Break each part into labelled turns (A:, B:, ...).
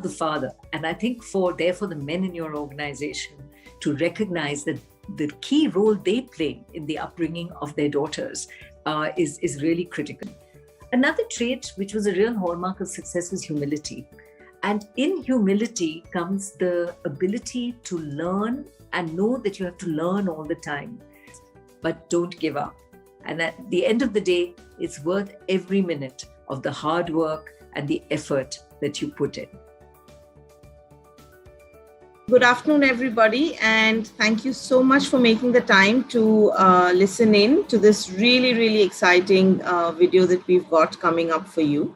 A: the father. And I think therefore the men in your organization to recognize that the key role they play in the upbringing of their daughters is really critical. Another trait which was a real hallmark of success was humility. And in humility comes the ability to learn and know that you have to learn all the time, but don't give up. And at the end of the day, it's worth every minute of the hard work and the effort that you put in.
B: Good afternoon, everybody, and thank you so much for making the time to listen in to this really, really exciting video that we've got coming up for you.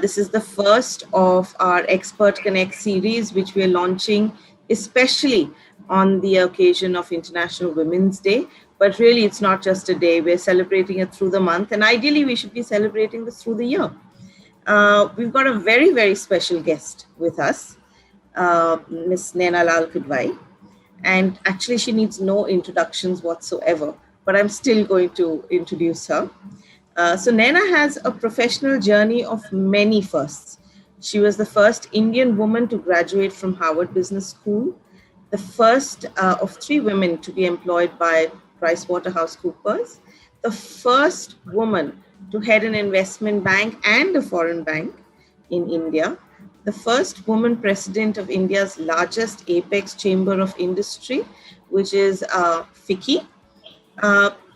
B: This is the first of our Expert Connect series, which we are launching especially on the occasion of International Women's Day. But really, it's not just a day. We're celebrating it through the month, and ideally, we should be celebrating this through the year. We've got a very, very special guest with us. Miss Naina Lal Kidwai, and actually she needs no introductions whatsoever, but I'm still going to introduce her. So Naina has a professional journey of many firsts. She was the first Indian woman to graduate from Harvard Business School, the first of 3 women to be employed by PricewaterhouseCoopers, the first woman to head an investment bank and a foreign bank in India, the first woman president of India's largest apex chamber of industry, which is FICCI.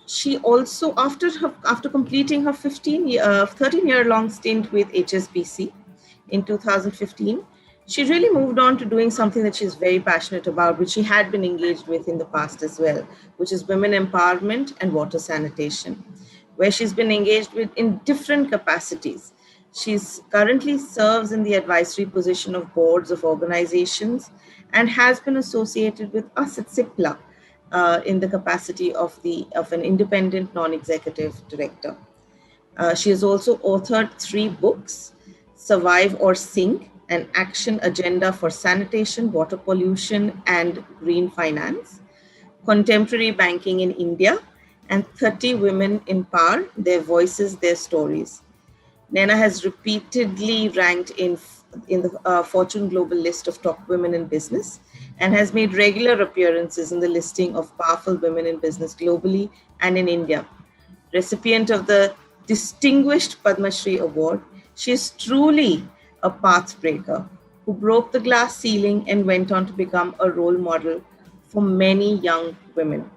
B: She also, after completing her 13-year-long stint with HSBC in 2015, she really moved on to doing something that she's very passionate about, which she had been engaged with in the past as well, which is women empowerment and water sanitation, where she's been engaged with in different capacities. She's currently serves in the advisory position of boards of organizations and has been associated with us at CIPLA in the capacity of an independent non-executive director. She has also authored 3 books, Survive or Sink, an action agenda for sanitation, water pollution, and green finance, Contemporary Banking in India, and 30 Women in Power, Their Voices, Their Stories. Naina has repeatedly ranked in the Fortune Global list of top women in business and has made regular appearances in the listing of powerful women in business globally and in India. Recipient of the distinguished Padma Shri Award, she is truly a path breaker who broke the glass ceiling and went on to become a role model for many young women.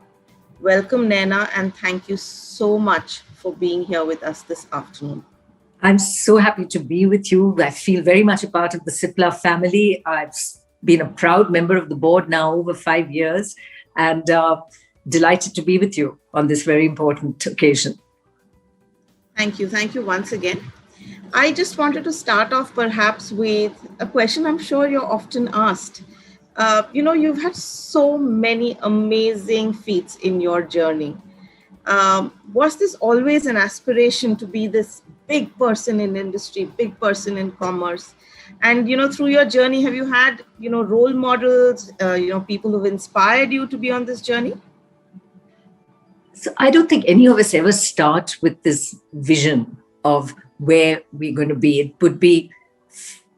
B: Welcome, Naina, and thank you so much for being here with us this afternoon.
A: I'm so happy to be with you. I feel very much a part of the CIPLA family. I've been a proud member of the board now over 5 years, and delighted to be with you on this very important occasion.
B: Thank you. Thank you once again. I just wanted to start off perhaps with a question I'm sure you're often asked. You've had so many amazing feats in your journey. Was this always an aspiration to be this big person in industry, big person in commerce? And, through your journey, have you had, role models, people who've inspired you to be on this journey?
A: So I don't think any of us ever start with this vision of where we're going to be. It would be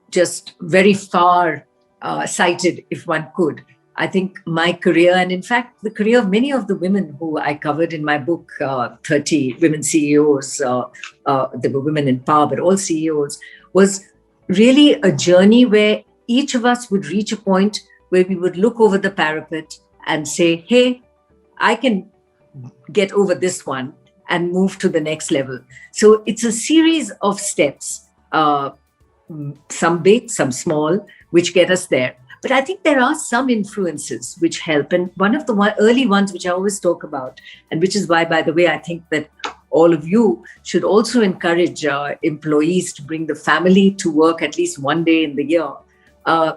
A: just very far sighted if one could. I think my career, and in fact, the career of many of the women who I covered in my book, 30 Women CEOs, there were women in power, but all CEOs, was really a journey where each of us would reach a point where we would look over the parapet and say, hey, I can get over this one and move to the next level. So it's a series of steps, some big, some small, which get us there. But I think there are some influences which help. And one of the early ones, which I always talk about, and which is why, by the way, I think that all of you should also encourage employees to bring the family to work at least one day in the year,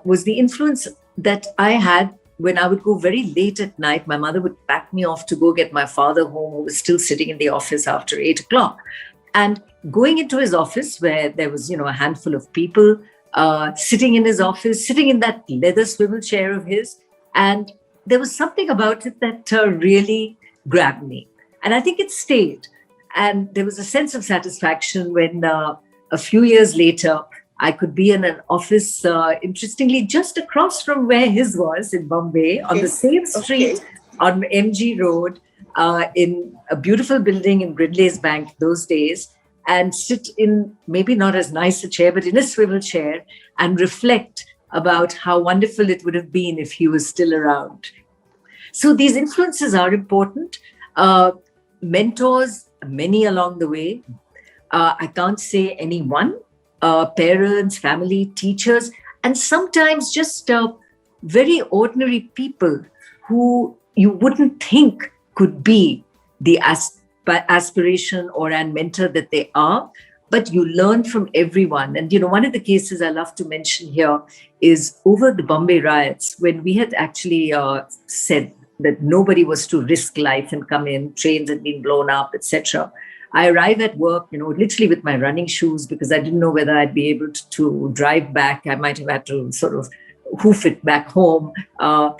A: was the influence that I had when I would go very late at night. My mother would pack me off to go get my father home, who was still sitting in the office after 8 o'clock. And going into his office where there was, a handful of people, sitting in his office, sitting in that leather swivel chair of his. And there was something about it that really grabbed me. And I think it stayed. And there was a sense of satisfaction when a few years later, I could be in an office, interestingly, just across from where his was in Bombay, on the same street on MG Road, in a beautiful building in Gridley's Bank those days, and sit in maybe not as nice a chair, but in a swivel chair, and reflect about how wonderful it would have been if he was still around. So these influences are important. Mentors, many along the way. I can't say any one. Parents, family, teachers, and sometimes just very ordinary people who you wouldn't think could be the aspiration or a mentor that they are, but you learn from everyone. And, one of the cases I love to mention here is over the Bombay riots, when we had actually said that nobody was to risk life and come in, trains had been blown up, etc. I arrive at work, literally with my running shoes, because I didn't know whether I'd be able to drive back. I might have had to sort of hoof it back home. Who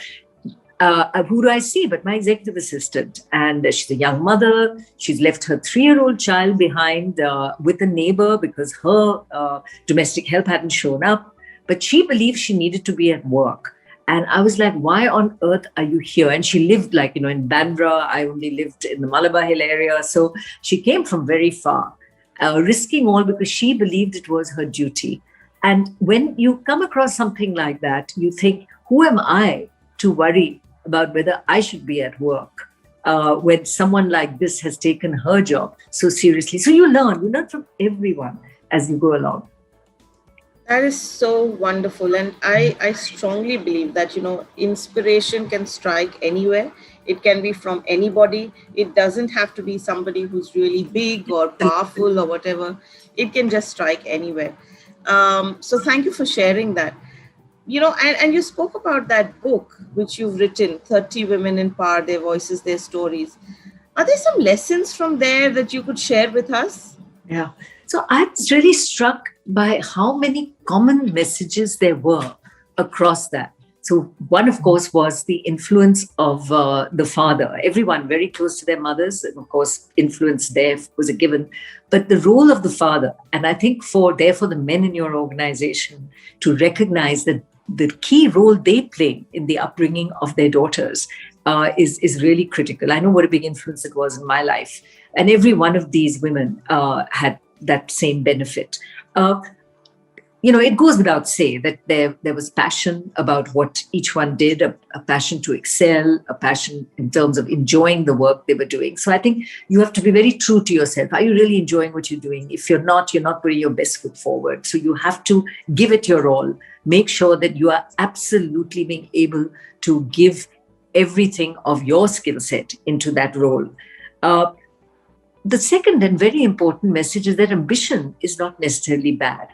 A: do I see but my executive assistant? And she's a young mother. She's left her 3-year-old child behind with a neighbor because her domestic help hadn't shown up. But she believed she needed to be at work. And I was like, why on earth are you here? And she lived in Bandra. I only lived in the Malabar Hill area. So she came from very far, risking all because she believed it was her duty. And when you come across something like that, you think, who am I to worry about whether I should be at work when someone like this has taken her job so seriously? So you learn from everyone as you go along.
B: That is so wonderful. And I strongly believe that, inspiration can strike anywhere. It can be from anybody. It doesn't have to be somebody who's really big or powerful or whatever. It can just strike anywhere. So thank you for sharing that. And you spoke about that book, which you've written, 30 Women in Power, Their Voices, Their Stories. Are there some lessons from there that you could share with us?
A: Yeah. So I was really struck by how many common messages there were across that. So one, of course, was the influence of the father. Everyone very close to their mothers, and of course, influence there was a given. But the role of the father, and I think therefore the men in your organization to recognize that the key role they play in the upbringing of their daughters is really critical. I know what a big influence it was in my life. And every one of these women had that same benefit. It goes without say that there was passion about what each one did, a passion to excel, a passion in terms of enjoying the work they were doing. So I think you have to be very true to yourself. Are you really enjoying what you're doing? If you're not putting your best foot forward. So you have to give it your all. Make sure that you are absolutely being able to give everything of your skill set into that role. The second and very important message is that ambition is not necessarily bad.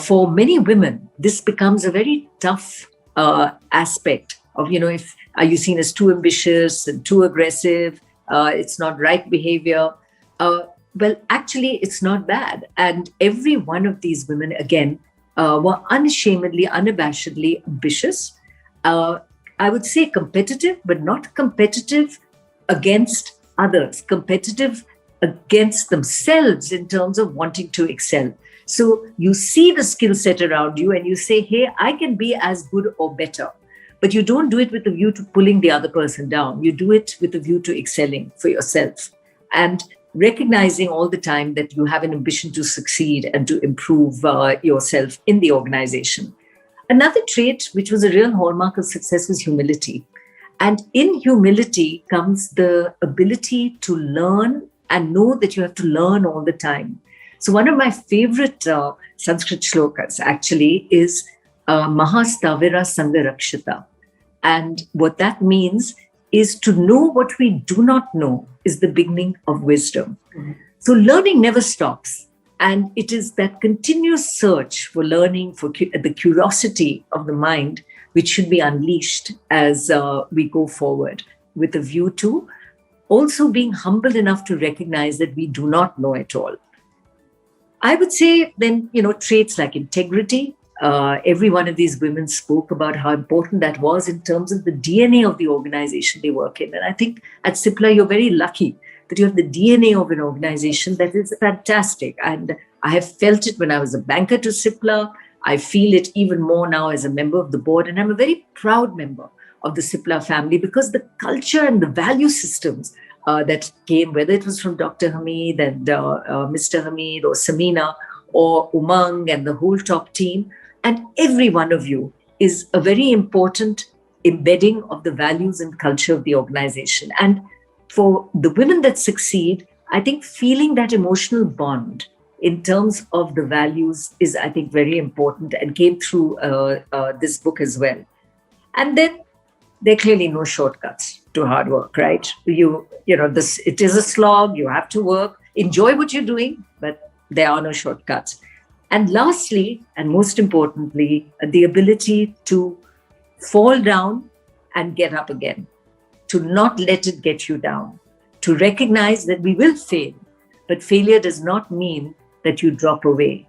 A: For many women, this becomes a very tough aspect of, are you seen as too ambitious and too aggressive? It's not right behavior. Well, actually, it's not bad. And every one of these women, again, were unashamedly, unabashedly ambitious. I would say competitive, but not competitive against others, competitive against themselves in terms of wanting to excel. So you see the skill set around you and you say, hey, I can be as good or better. But you don't do it with a view to pulling the other person down. You do it with a view to excelling for yourself and recognizing all the time that you have an ambition to succeed and to improve yourself in the organization. Another trait, which was a real hallmark of success, was humility. And in humility comes the ability to learn and know that you have to learn all the time. So one of my favorite Sanskrit shlokas actually is Mahastavira Sangarakshita. And what that means is to know what we do not know is the beginning of wisdom. Mm-hmm. So learning never stops. And it is that continuous search for learning, for the curiosity of the mind, which should be unleashed as we go forward, with a view to also being humble enough to recognize that we do not know it all. I would say then, traits like integrity. Every one of these women spoke about how important that was in terms of the DNA of the organization they work in. And I think at Cipla, you're very lucky that you have the DNA of an organization that is fantastic. And I have felt it when I was a banker to CIPLA. I feel it even more now as a member of the board. And I'm a very proud member of the CIPLA family because the culture and the value systems that came, whether it was from Dr. Hamid and Mr. Hamid or Samina or Umang and the whole top team, and every one of you is a very important embedding of the values and culture of the organization. And for the women that succeed, I think feeling that emotional bond in terms of the values is, I think, very important and came through this book as well. And then there are clearly no shortcuts to hard work, right? It is a slog. You have to work, enjoy what you're doing, but there are no shortcuts. And lastly, and most importantly, the ability to fall down and get up again, to not let it get you down, to recognize that we will fail, but failure does not mean that you drop away.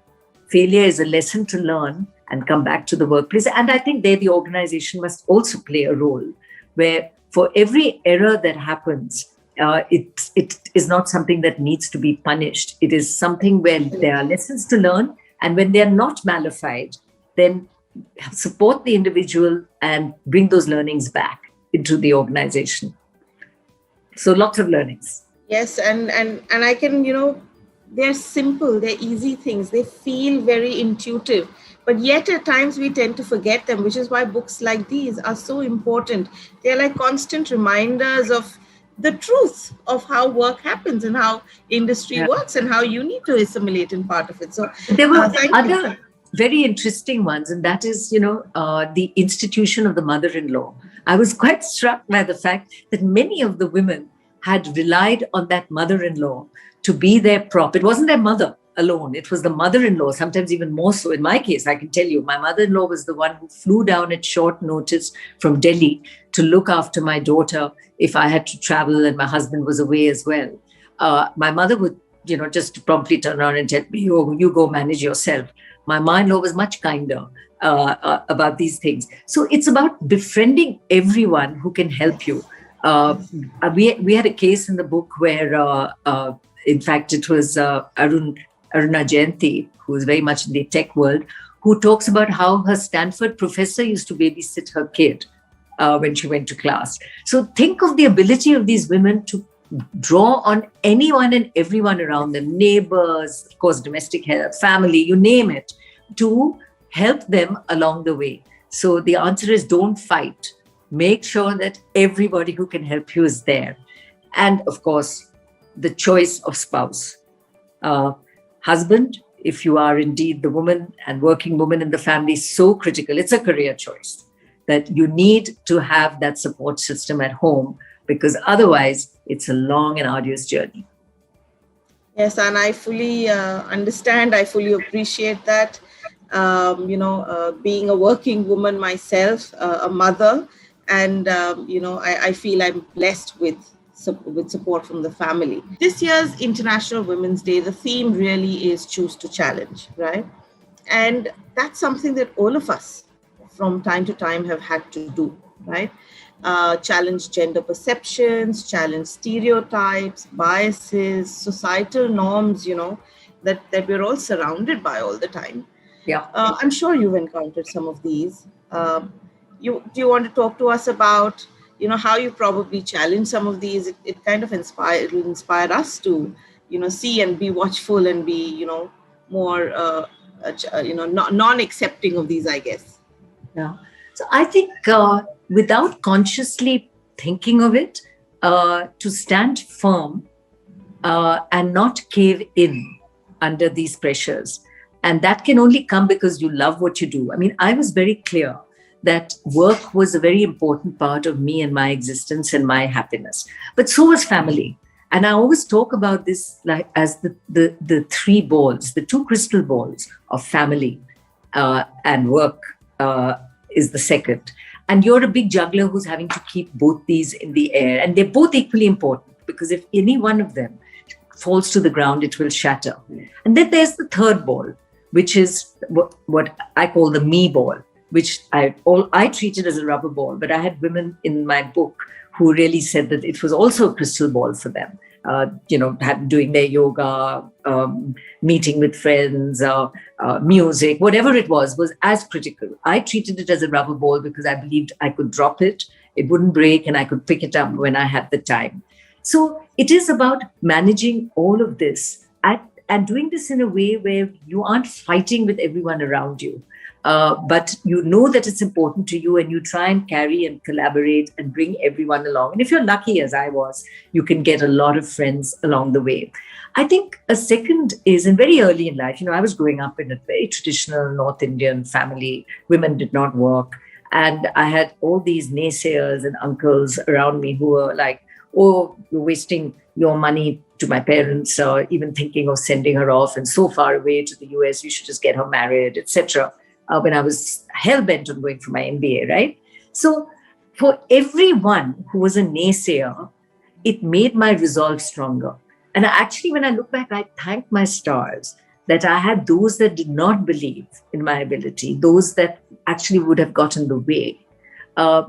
A: Failure is a lesson to learn and come back to the workplace. And I think there the organization must also play a role where for every error that happens, it is not something that needs to be punished. It is something where there are lessons to learn. And when they are not malafide, then support the individual and bring those learnings back into the organization. So lots of learnings.
B: Yes, and I can, they're simple, they're easy things, they feel very intuitive, but yet at times we tend to forget them, which is why books like these are so important. They're like constant reminders of the truth of how work happens and how industry works and how you need to assimilate in part of it. So
A: there were other very interesting ones, and that is, the institution of the mother-in-law. I was quite struck by the fact that many of the women had relied on that mother-in-law to be their prop. It wasn't their mother alone. It was the mother-in-law, sometimes even more so. In my case, I can tell you, my mother-in-law was the one who flew down at short notice from Delhi to look after my daughter if I had to travel and my husband was away as well. My mother would, just promptly turn around and tell me, you go manage yourself. My mother-in-law was much kinder about these things. So it's about befriending everyone who can help you. We had a case in the book where, in fact, it was Aruna Jayanti, who is very much in the tech world, who talks about how her Stanford professor used to babysit her kid when she went to class. So think of the ability of these women to draw on anyone and everyone around them, neighbors, of course, domestic health, family, you name it, to help them along the way. So the answer is don't fight. Make sure that everybody who can help you is there. And of course, the choice of spouse. Husband, if you are indeed the woman and working woman in the family, is so critical. It's a career choice that you need to have that support system at home, because otherwise it's a long and arduous journey.
B: Yes, and I fully understand. I fully appreciate that. Being a working woman myself, a mother, and I feel I'm blessed with support from the family. This year's International Women's Day, the theme really is choose to challenge, right? And that's something that all of us from time to time have had to do, right? Challenge gender perceptions, challenge stereotypes, biases, societal norms, that we're all surrounded by all the time.
A: Yeah.
B: I'm sure you've encountered some of these. Do you want to talk to us about, how you probably challenge some of these? It kind of will inspire us to, see and be watchful and be, more, non-accepting of these, I guess.
A: Yeah. So I think without consciously thinking of it, to stand firm and not cave in under these pressures. And that can only come because you love what you do. I mean, I was very clear that work was a very important part of me and my existence and my happiness. But so was family. And I always talk about this like as the three balls, the two crystal balls of family and work is the second. And you're a big juggler who's having to keep both these in the air. And they're both equally important, because if any one of them falls to the ground, it will shatter. And then there's the third ball, which is what I call the me ball, which I treated as a rubber ball. But I had women in my book who really said that it was also a crystal ball for them. doing their yoga, meeting with friends, music, whatever it was as critical. I treated it as a rubber ball because I believed I could drop it, it wouldn't break, and I could pick it up when I had the time. So it is about managing all of this and doing this in a way where you aren't fighting with everyone around you. But you know that it's important to you, and you try and carry and collaborate and bring everyone along. And if you're lucky, as I was, you can get a lot of friends along the way. I think a second is in very early in life. I was growing up in a very traditional North Indian family. Women did not work. And I had all these naysayers and uncles around me who were like, oh, you're wasting your money, to my parents, even thinking of sending her off and so far away to the US, you should just get her married, etc. When I was hell-bent on going for my MBA, right? So for everyone who was a naysayer, it made my resolve stronger. And actually, when I look back, I thank my stars that I had those that did not believe in my ability, those that actually would have gotten the way,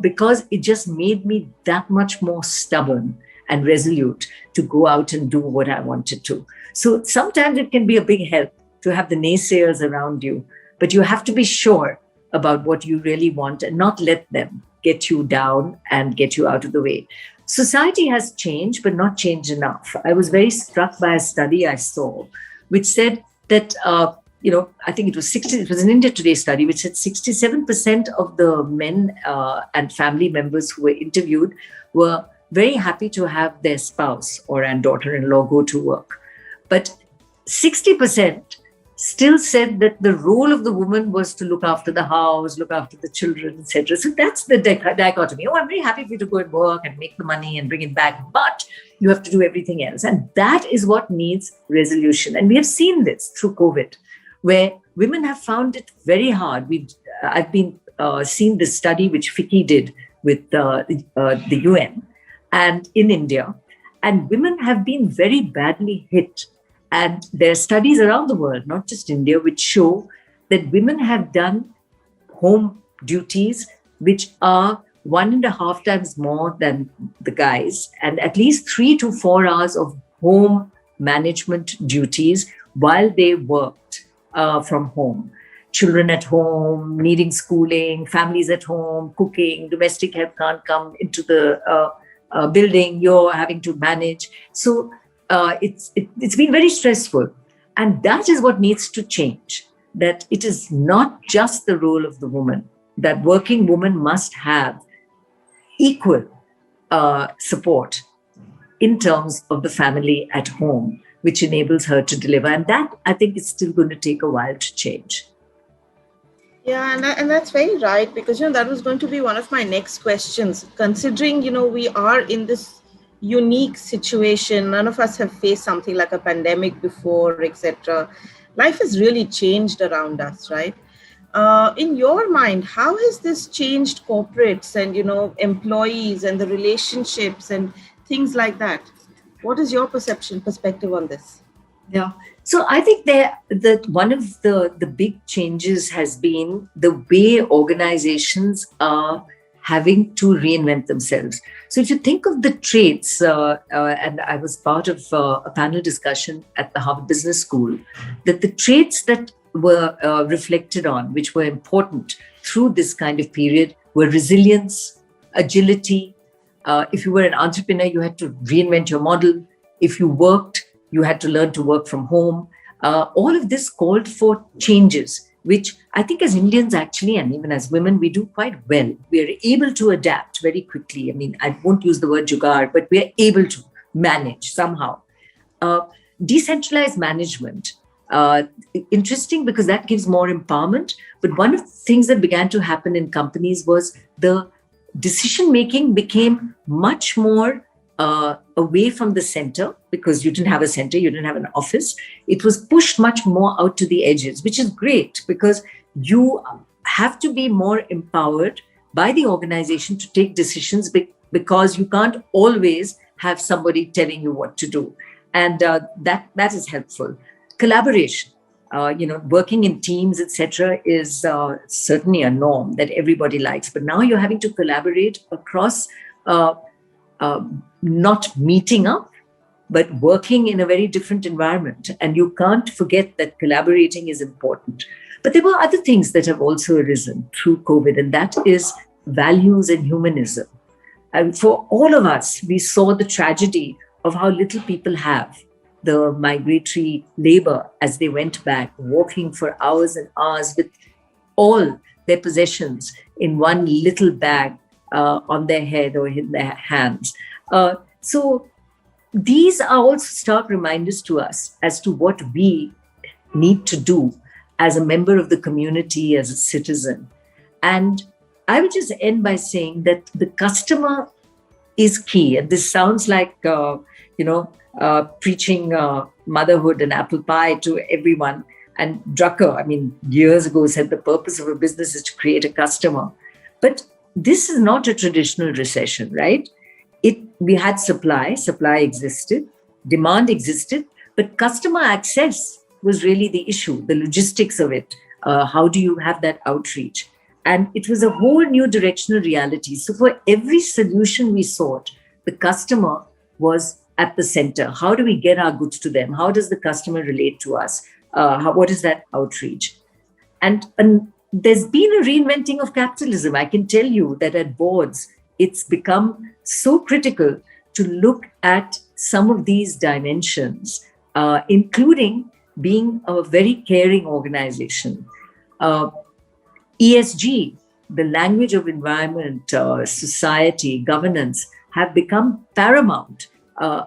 A: because it just made me that much more stubborn and resolute to go out and do what I wanted to. So sometimes it can be a big help to have the naysayers around you, but you have to be sure about what you really want and not let them get you down and get you out of the way. Society has changed, but not changed enough. I was very struck by a study I saw, which said that, I think it was an India Today study, which said 67% of the men and family members who were interviewed were very happy to have their spouse or a daughter-in-law go to work. But 60% still said that the role of the woman was to look after the house, look after the children, etc. So that's the dichotomy. Oh, I'm very happy for you to go and work and make the money and bring it back, but you have to do everything else. And that is what needs resolution. And we have seen this through COVID, where women have found it very hard. I've been seeing this study which Fiki did with the UN and in India, and women have been very badly hit. And there are studies around the world, not just India, which show that women have done home duties which are 1.5 times more than the guys, and at least 3 to 4 hours of home management duties while they worked from home. Children at home, needing schooling, families at home, cooking, domestic help can't come into the building, you're having to manage. So it's been very stressful. And that is what needs to change, that it is not just the role of the woman, that working woman must have equal support in terms of the family at home, which enables her to deliver. And that, I think, is still going to take a while to change.
B: Yeah, and that's very right, because, that was going to be one of my next questions. Considering, we are in this unique situation, none of us have faced something like a pandemic before, etc. Life has really changed around us, right? In your mind, how has this changed corporates and, employees and the relationships and things like that? What is your perspective on this?
A: Yeah. So I think that one of the big changes has been the way organizations are having to reinvent themselves. So if you think of the traits, and I was part of a panel discussion at the Harvard Business School, that the traits that were reflected on, which were important through this kind of period, were resilience, agility. If you were an entrepreneur, you had to reinvent your model. If you worked, you had to learn to work from home. All of this called for changes, which I think as Indians actually, and even as women, we do quite well. We are able to adapt very quickly. I mean, I won't use the word jugaad, but we are able to manage somehow. Decentralized management, interesting because that gives more empowerment. But one of the things that began to happen in companies was the decision-making became much more away from the center, because you didn't have a center, you didn't have an office. It was pushed much more out to the edges, which is great because you have to be more empowered by the organization to take decisions, because you can't always have somebody telling you what to do. And that is helpful. Collaboration, working in teams, etc., is certainly a norm that everybody likes. But now you're having to collaborate across not meeting up, but working in a very different environment. And you can't forget that collaborating is important. But there were other things that have also arisen through COVID, and that is values and humanism. And for all of us, we saw the tragedy of how little people have. The migratory labor as they went back, walking for hours and hours with all their possessions in one little bag on their head or in their hands. So these are also stark reminders to us as to what we need to do as a member of the community, as a citizen. And I would just end by saying that the customer is key. And this sounds like, preaching motherhood and apple pie to everyone. And Drucker, years ago said the purpose of a business is to create a customer. But this is not a traditional recession, right? We had supply existed, demand existed, but customer access was really the issue, the logistics of it. How do you have that outreach? And it was a whole new directional reality. So for every solution we sought, the customer was at the center. How do we get our goods to them? How does the customer relate to us? What is that outreach? And there's been a reinventing of capitalism. I can tell you that at boards, it's become so critical to look at some of these dimensions, including being a very caring organization. ESG, the language of environment, society, governance, have become paramount.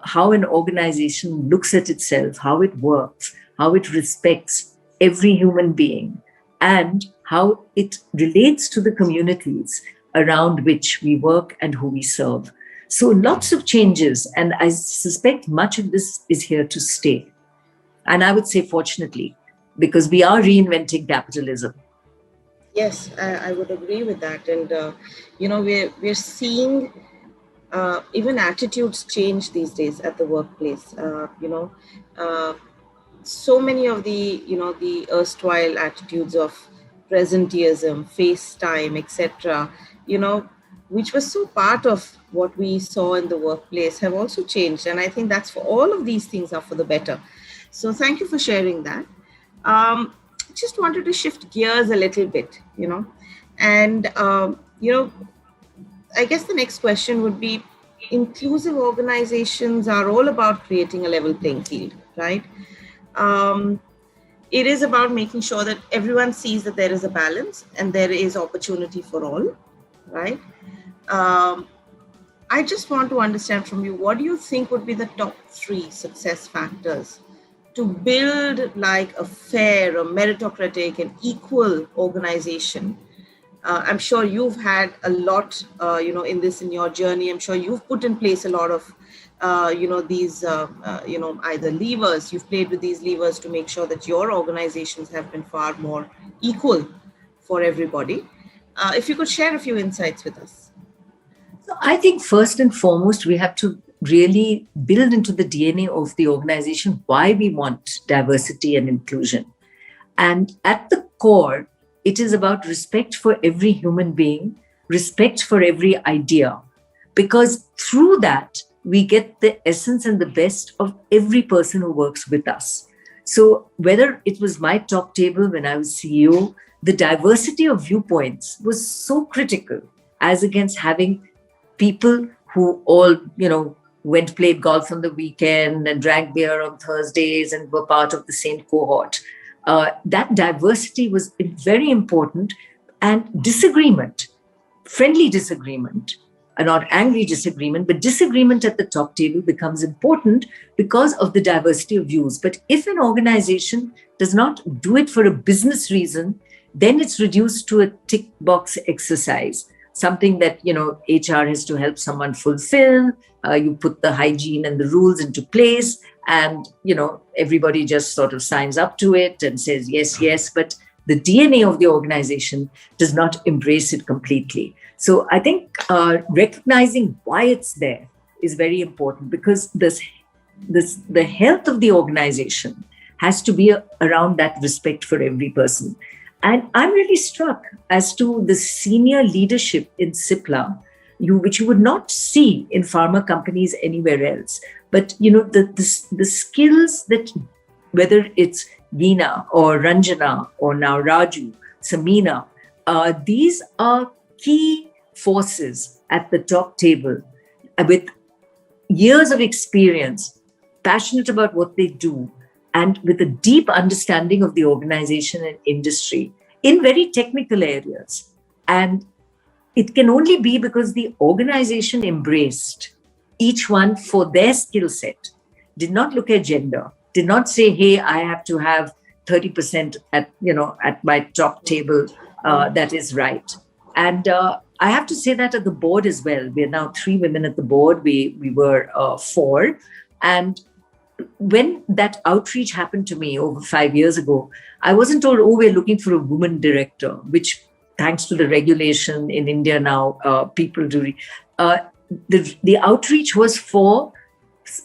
A: How an organization looks at itself, how it works, how it respects every human being, and how it relates to the communities around which we work and who we serve. So lots of changes, and I suspect much of this is here to stay. And I would say fortunately, because we are reinventing capitalism.
B: Yes, I would agree with that. And, we're seeing even attitudes change these days at the workplace. So many of the erstwhile attitudes of presenteeism, FaceTime, etc., which was so part of what we saw in the workplace, have also changed. And I think that's for all of these things are for the better. So thank you for sharing that. Just wanted to shift gears a little bit, and, I guess the next question would be, inclusive organizations are all about creating a level playing field, right? It is about making sure that everyone sees that there is a balance and there is opportunity for all, right? I just want to understand from you, what do you think would be the top 3 success factors to build like a fair, a meritocratic and equal organization? I'm sure you've had a lot, in your journey. I'm sure you've put in place a lot of, these, either levers. You've played with these levers to make sure that your organizations have been far more equal for everybody. If you could share a few insights with us.
A: So I think first and foremost, we have to really build into the DNA of the organization why we want diversity and inclusion. And at the core, it is about respect for every human being, respect for every idea, because through that, we get the essence and the best of every person who works with us. So whether it was my top table when I was CEO, the diversity of viewpoints was so critical, as against having people who all, played golf on the weekend and drank beer on Thursdays and were part of the same cohort. That diversity was very important, and disagreement, friendly disagreement, not angry disagreement, but disagreement at the top table becomes important because of the diversity of views. But if an organization does not do it for a business reason, then it's reduced to a tick box exercise, something that, HR has to help someone fulfill. You put the hygiene and the rules into place, and, everybody just sort of signs up to it and says, yes, yes. But the DNA of the organization does not embrace it completely. So I think recognizing why it's there is very important, because the health of the organization has to be around that respect for every person. And I'm really struck as to the senior leadership in CIPLA, which you would not see in pharma companies anywhere else. But, the skills that, whether it's Geena or Ranjana or now Raju, Samina, these are key forces at the top table with years of experience, passionate about what they do, and with a deep understanding of the organization and industry in very technical areas. And it can only be because the organization embraced each one for their skill set, did not look at gender, did not say, hey, I have to have 30% at my top table. That is right. And I have to say that at the board as well. We are now 3 women at the board. We were 4. And when that outreach happened to me over 5 years ago, I wasn't told, oh, we're looking for a woman director, which thanks to the regulation in India now, people do. The outreach was for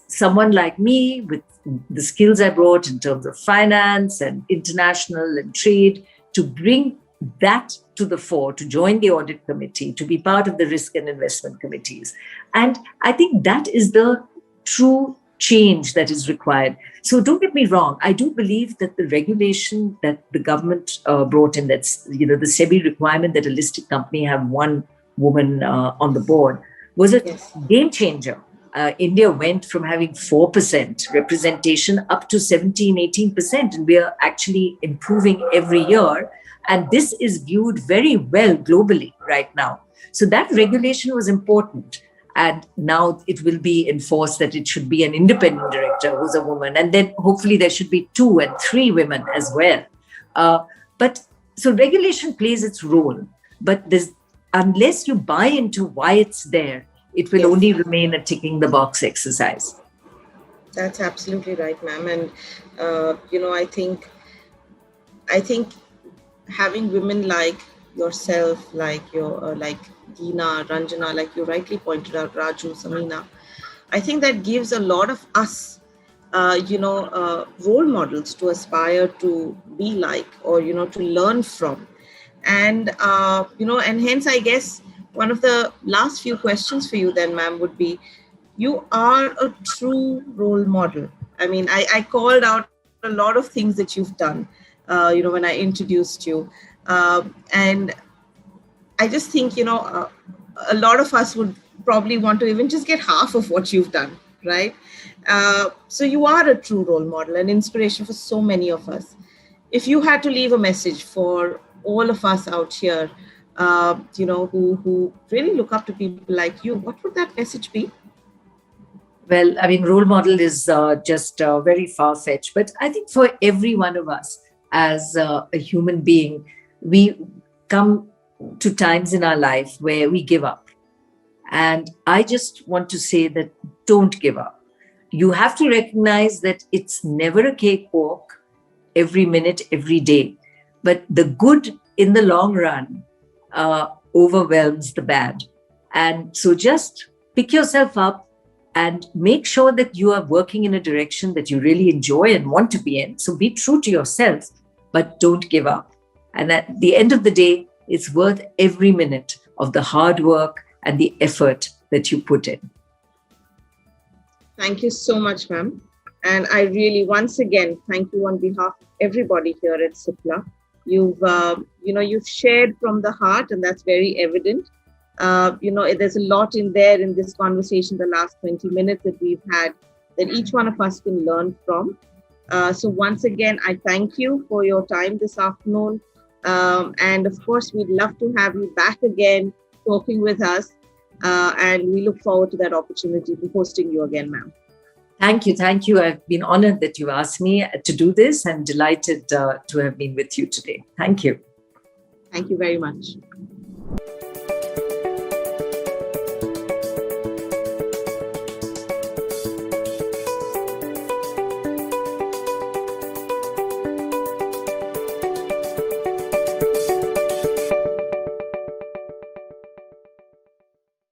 A: someone like me with the skills I brought in terms of finance and international and trade, to bring that to the fore, to join the audit committee, to be part of the risk and investment committees. And I think that is the true change that is required. So don't get me wrong. I do believe that the regulation that the government brought in, that's, the SEBI requirement that a listed company have 1 woman on the board, was a game changer. India went from having 4% representation up to 17, 18%, and we are actually improving every year. And this is viewed very well globally right now. So that regulation was important. And now it will be enforced that it should be an independent director who's a woman. And then hopefully there should be 2 and 3 women as well. But so regulation plays its role. But unless you buy into why it's there, it will only remain a ticking the box exercise.
B: That's absolutely right, ma'am. And, I think having women like yourself, like Geena, Ranjana, like you rightly pointed out, Raju, Samina, I think that gives a lot of us, role models to aspire to be like, or, to learn from. And, and hence, I guess, one of the last few questions for you then, ma'am, would be, you are a true role model. I mean, I called out a lot of things that you've done, when I introduced you. And I just think, a lot of us would probably want to even just get half of what you've done, right? So you are a true role model and inspiration for so many of us. If you had to leave a message for all of us out here, who really look up to people like you, what would that message be?
A: Well, I mean, role model is just very far-fetched. But I think for every one of us as a human being, we come to times in our life where we give up. And I just want to say that don't give up. You have to recognize that it's never a cakewalk every minute, every day. But the good in the long run overwhelms the bad. And so just pick yourself up and make sure that you are working in a direction that you really enjoy and want to be in. So be true to yourself, but don't give up. And at the end of the day, it's worth every minute of the hard work and the effort that you put in.
B: Thank you so much, ma'am. And I really, once again, thank you on behalf of everybody here at CIPLA. You've shared from the heart, and that's very evident. There's a lot in there in this conversation, the last 20 minutes that we've had, that each one of us can learn from. So once again, I thank you for your time this afternoon. And of course, we'd love to have you back again, talking with us. And we look forward to that opportunity for hosting you again, ma'am.
A: Thank you. I've been honored that you asked me to do this and delighted to have been with you today. Thank you.
B: Thank you very much.